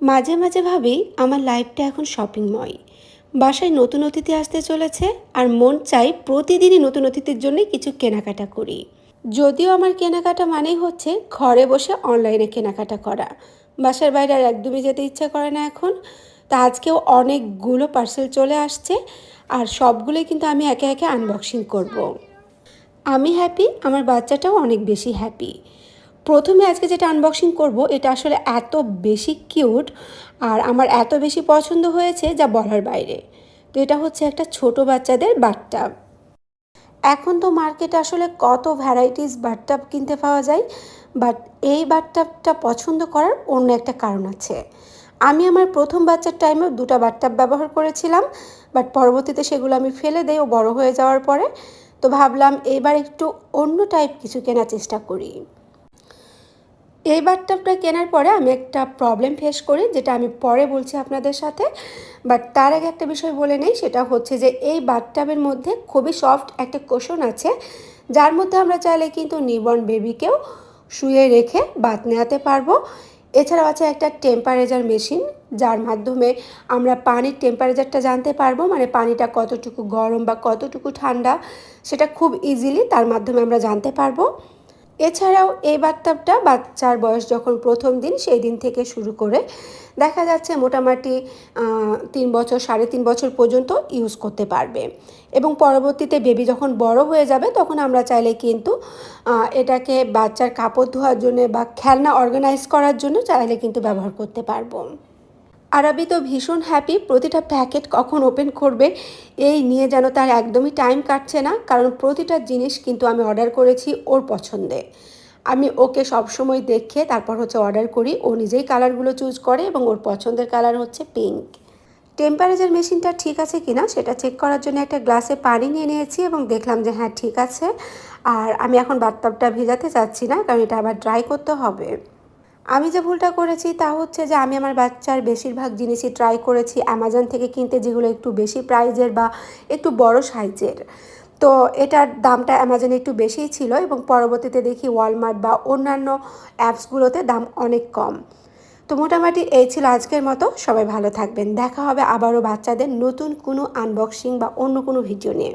মাঝে মাঝে ভাবি আমার লাইফটা এখন শপিংময়। বাসায় নতুন অতিথি আসতে চলেছে আর মন চাই প্রতিদিনই নতুন অতিথির জন্য কিছু কেনাকাটা করি। যদিও আমার কেনাকাটা মানেই হচ্ছে ঘরে বসে অনলাইনে কেনাকাটা করা। বাসার বাইরে আর একদমই যেতে ইচ্ছা করে না এখন। তা আজকেও অনেকগুলো পার্সেল চলে আসছে আর সবগুলোই কিন্তু আমি একে একে আনবক্সিং করব। আমি হ্যাপি, আমার বাচ্চাটাও অনেক বেশি হ্যাপি। প্রথমে আজকে যেটা আনবক্সিং করব এটা আসলে এত বেশি কিউট আর আমার এত বেশি পছন্দ হয়েছে যা বলার বাইরে। তো এটা হচ্ছে একটা ছোট বাচ্চাদের বাথটাব। এখন তো মার্কেটে আসলে কত ভ্যারাইটিস বাথটাব কিনতে পাওয়া যায়, বাট এই বাথটাবটা পছন্দ করার অন্য একটা কারণ আছে। আমি আমার প্রথম বাচ্চার টাইমেও দুটো বাথটাব ব্যবহার করেছিলাম, বাট পরবর্তীতে সেগুলো আমি ফেলে দেই ও বড় হয়ে যাওয়ার পরে। তো ভাবলাম এবার একটু অন্য টাইপ কিছু কেনার চেষ্টা করি। এই বাথটাবটা কেনার পরে আমি একটা প্রবলেম ফেস করি, যেটা আমি পরে বলছি আপনাদের সাথে। বাট তার আগে একটা বিষয় বলে নেই, সেটা হচ্ছে যে এই বাথটাবের মধ্যে খুবই সফট একটা কুশন আছে, যার মধ্যে আমরা চাইলে কিন্তু নিউবর্ন বেবিকেও শুয়ে রেখে বাথ নেওয়াতে পারবো। এছাড়াও আছে একটা টেম্পারেচার মেশিন, যার মাধ্যমে আমরা পানির টেম্পারেচারটা জানতে পারবো, মানে পানিটা কতটুকু গরম বা কতটুকু ঠান্ডা সেটা খুব ইজিলি তার মাধ্যমে আমরা জানতে পারবো। এছাড়াও এই বাথটাবটা বাচ্চার বয়স যখন প্রথম দিন সেই দিন থেকে শুরু করে দেখা যাচ্ছে মোটামুটি 3 বছর 3.5 বছর পর্যন্ত ইউজ করতে পারবে। এবং পরবর্তীতে বেবি যখন বড় হয়ে যাবে তখন আমরা চাইলে কিন্তু এটাকে বাচ্চার কাপড় ধোয়ার জন্য বা খেলনা অর্গানাইজ করার জন্য চাইলে কিন্তু ব্যবহার করতে পারবো। আরবি তো ভীষণ হ্যাপি, প্রতিটা প্যাকেট কখন ওপেন করবে এই নিয়ে যেন তার একদমই টাইম কাটছে না, কারণ প্রতিটা জিনিস কিন্তু আমি অর্ডার করেছি ওর পছন্দে। আমি ওকে সবসময় দেখে তারপর হচ্ছে অর্ডার করি, ও নিজেই কালারগুলো চুজ করে এবং ওর পছন্দের কালার হচ্ছে পিঙ্ক। টেম্পারেচার মেশিনটা ঠিক আছে কিনা সেটা চেক করার জন্য একটা গ্লাসে পানি নিয়ে নিয়েছি এবং দেখলাম যে হ্যাঁ ঠিক আছে। আর আমি এখন বাথটাবটা ভেজাতে চাচ্ছি না, কারণ এটা আবার ড্রাই করতে হবে। আমি যে ভুলটা করেছি তা হচ্ছে যে আমি আমার বাচ্চার বেশিরভাগ জিনিসই ট্রাই করেছি অ্যামাজন থেকে কিনতে, যেগুলো একটু বেশি প্রাইজের বা একটু বড় সাইজের। তো এটার দামটা অ্যামাজনে একটু বেশিই ছিল এবং পরবর্তীতে দেখি ওয়ালমার্ট বা অন্যান্য অ্যাপসগুলোতে দাম অনেক কম। তো মোটামুটি এই ছিল আজকের মতো। সবাই ভালো থাকবেন, দেখা হবে আবারও বাচ্চাদের নতুন কোনো আনবক্সিং বা অন্য কোনো ভিডিও নিয়ে।